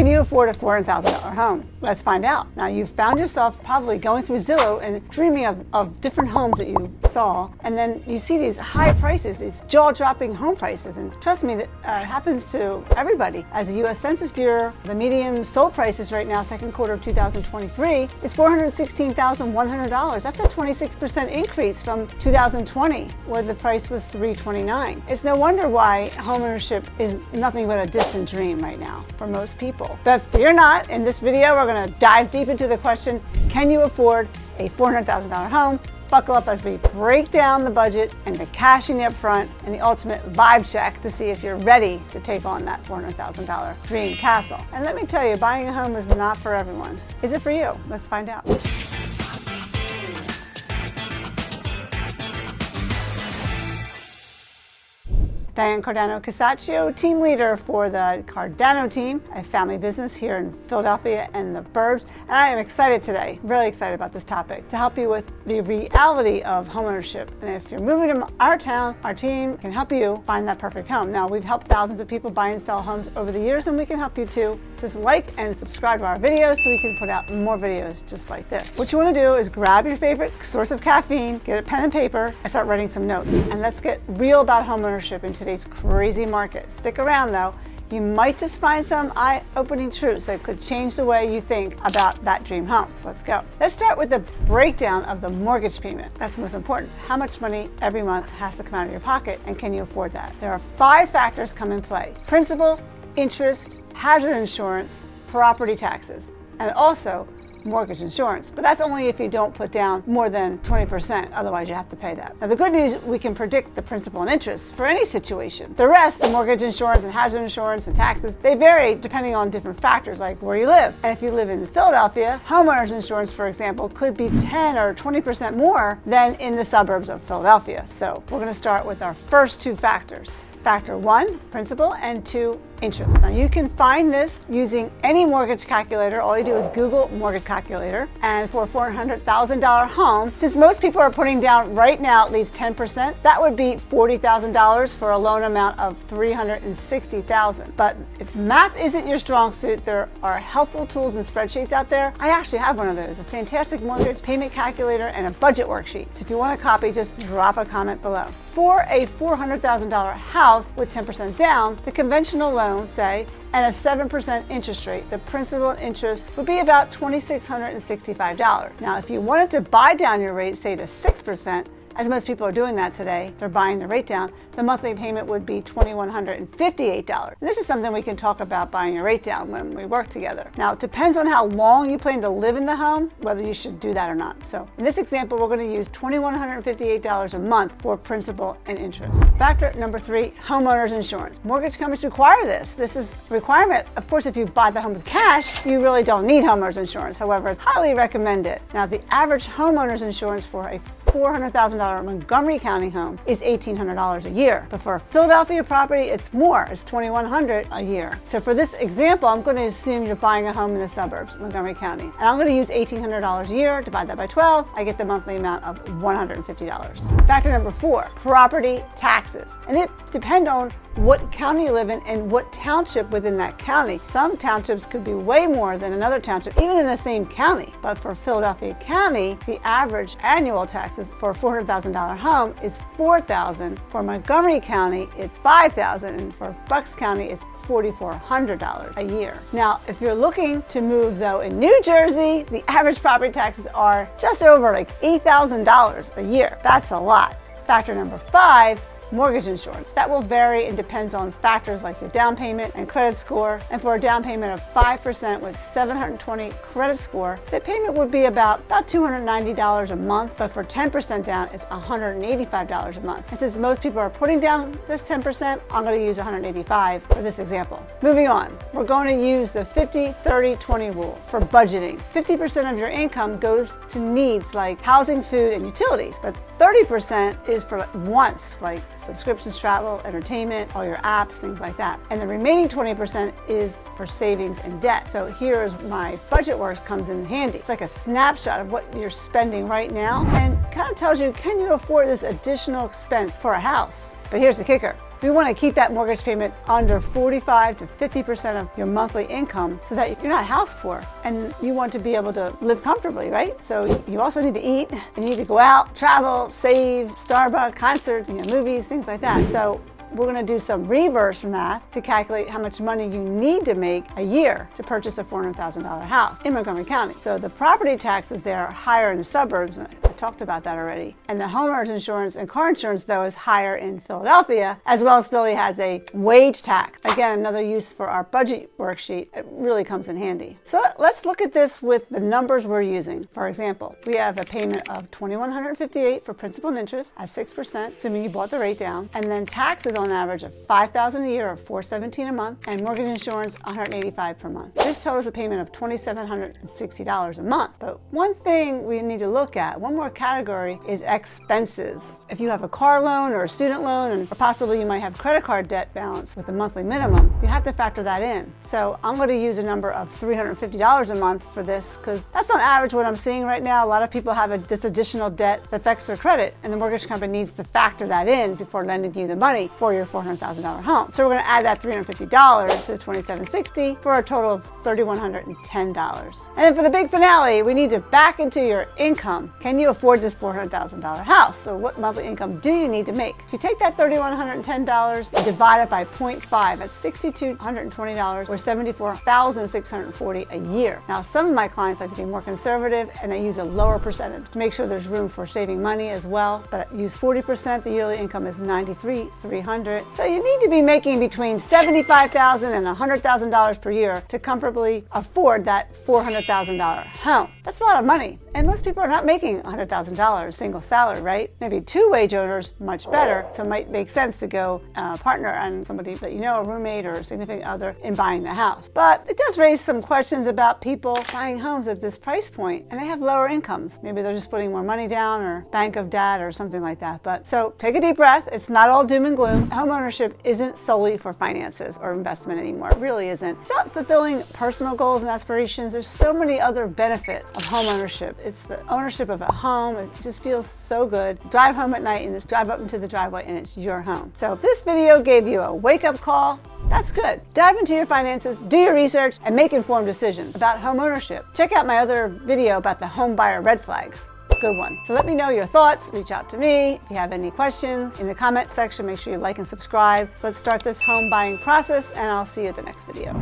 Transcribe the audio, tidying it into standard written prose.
Can you afford a $400,000 home? Let's find out. Now, you've found yourself probably going through Zillow and dreaming of different homes that you saw, and then you see these high prices, these jaw-dropping home prices, and trust me, that happens to everybody. As the U.S. Census Bureau, the median sold prices right now, second quarter of 2023, is $416,100. That's a 26% increase from 2020, where the price was $329,000. It's no wonder why homeownership is nothing but a distant dream right now for most people. But fear not, in this video we're going to dive deep into the question, can you afford a $400,000 home? Buckle up as we break down the budget and the cash in the upfront and the ultimate vibe check to see if you're ready to take on that $400,000 dream castle. And let me tell you, buying a home is not for everyone. Is it for you? Let's find out. Diane Cardano Casaccio, team leader for the Cardano team, a family business here in Philadelphia and the burbs. And I am excited today, really excited about this topic, to help you with the reality of homeownership. And if you're moving to our town, our team can help you find that perfect home. Now, we've helped thousands of people buy and sell homes over the years, and we can help you too. So just like and subscribe to our videos so we can put out more videos just like this. What you want to do is grab your favorite source of caffeine, get a pen and paper, and start writing some notes. And let's get real about homeownership in today's crazy market. Stick around though. You might just find some eye-opening truths that could change the way you think about that dream home. So let's go. Let's start with the breakdown of the mortgage payment. That's most important. How much money every month has to come out of your pocket, and can you afford that? There are 5 factors come in play: principal, interest, hazard insurance, property taxes, and also mortgage insurance. But that's only if you don't put down more than 20%, otherwise you have to pay that. Now, the good news, we can predict the principal and interest for any situation. The rest, the mortgage insurance and hazard insurance and taxes, they vary depending on different factors like where you live. And if you live in Philadelphia, homeowners insurance, for example, could be 10 or 20% more than in the suburbs of Philadelphia. So we're going to start with our first 2 factors. Factor 1, principal, and 2, interest. Now, you can find this using any mortgage calculator. All you do is Google mortgage calculator, and for a $400,000 home, since most people are putting down right now at least 10%, that would be $40,000 for a loan amount of $360,000. But if math isn't your strong suit, there are helpful tools and spreadsheets out there. I actually have one of those, a fantastic mortgage payment calculator and a budget worksheet. So if you want a copy, just drop a comment below. For a $400,000 house with 10% down, the conventional loan, say, and a 7% interest rate, the principal and interest would be about $2,665. Now, if you wanted to buy down your rate, say to 6%, as most people are doing that today, they're buying the rate down, the monthly payment would be $2,158. This is something we can talk about buying your rate down when we work together. Now, it depends on how long you plan to live in the home, whether you should do that or not. So in this example, we're going to use $2,158 a month for principal and interest. Factor number 3, homeowners insurance. Mortgage companies require this. This is a requirement. Of course, if you buy the home with cash, you really don't need homeowners insurance. However, it's highly recommended. Now, the average homeowners insurance for a $400,000 Montgomery County home is $1,800 a year. But for a Philadelphia property, it's more. It's $2,100 a year. So for this example, I'm going to assume you're buying a home in the suburbs, Montgomery County. And I'm going to use $1,800 a year, divide that by 12, I get the monthly amount of $150. Factor number 4, property taxes. And it depends on what county you live in and what township within that county. Some townships could be way more than another township, even in the same county. But for Philadelphia County, the average annual taxes for a $400,000 home is $4,000. For Montgomery County, it's $5,000, and for Bucks County, it's $4,400 a year. Now, if you're looking to move though in New Jersey, the average property taxes are just over like $8,000 a year. That's a lot. Factor number 5, mortgage insurance. That will vary and depends on factors like your down payment and credit score. And for a down payment of 5% with 720 credit score, the payment would be about $290 a month. But for 10% down, it's $185 a month. And since most people are putting down this 10%, I'm going to use $185 for this example. Moving on, we're going to use the 50-30-20 rule for budgeting. 50% of your income goes to needs like housing, food, and utilities, but 30% is for wants like subscriptions, travel, entertainment, all your apps, things like that. And the remaining 20% is for savings and debt. So here's my budget works comes in handy. It's like a snapshot of what you're spending right now and kind of tells you, can you afford this additional expense for a house? But here's the kicker. We want to keep that mortgage payment under 45 to 50% of your monthly income so that you're not house poor, and you want to be able to live comfortably, right? So you also need to eat, and you need to go out, travel, save, Starbucks, concerts, movies, things like that. So we're going to do some reverse math to calculate how much money you need to make a year to purchase a $400,000 house in Montgomery County. So the property taxes there are higher in the suburbs. I talked about that already. And the homeowners insurance and car insurance, though, is higher in Philadelphia, as well as Philly has a wage tax. Again, another use for our budget worksheet. It really comes in handy. So let's look at this with the numbers we're using. For example, we have a payment of $2,158 for principal and interest at 6%, assuming you bought the rate down, and then taxes on average of $5,000 a year or $417 a month, and mortgage insurance $185 per month. This totals a payment of $2,760 a month. But one thing we need to look at, one more category, is expenses. If you have a car loan or a student loan, or possibly you might have credit card debt balance with a monthly minimum, you have to factor that in. So I'm going to use a number of $350 a month for this, because that's on average what I'm seeing right now. A lot of people have this additional debt that affects their credit, and the mortgage company needs to factor that in before lending you the money for your $400,000 home. So we're going to add that $350 to the $2,760 for a total of $3,110. And then for the big finale, we need to back into your income. Can you afford this $400,000 house? So what monthly income do you need to make? If you take that $3,110 and divide it by 0.5, that's $6,220 or $74,640 a year. Now, some of my clients like to be more conservative and they use a lower percentage to make sure there's room for saving money as well. But use 40%, the yearly income is $93,300. So you need to be making between $75,000 and $100,000 per year to comfortably afford that $400,000 home. That's a lot of money. And most people are not making $100,000 single salary, right? Maybe two wage earners, much better. So it might make sense to go partner on somebody that you know, a roommate or a significant other, in buying the house. But it does raise some questions about people buying homes at this price point, and they have lower incomes. Maybe they're just putting more money down, or bank of dad or something like that. But so take a deep breath. It's not all doom and gloom. Homeownership isn't solely for finances or investment anymore. It really isn't. It's about fulfilling personal goals and aspirations. There's so many other benefits of homeownership. It's the ownership of a home. It just feels so good. Drive home at night and just drive up into the driveway and it's your home. So if this video gave you a wake-up call, that's good. Dive into your finances, do your research, and make informed decisions about homeownership. Check out my other video about the home buyer red flags. Good one. So let me know your thoughts. Reach out to me. If you have any questions in the comment section, make sure you like and subscribe. So let's start this home buying process, and I'll see you at the next video.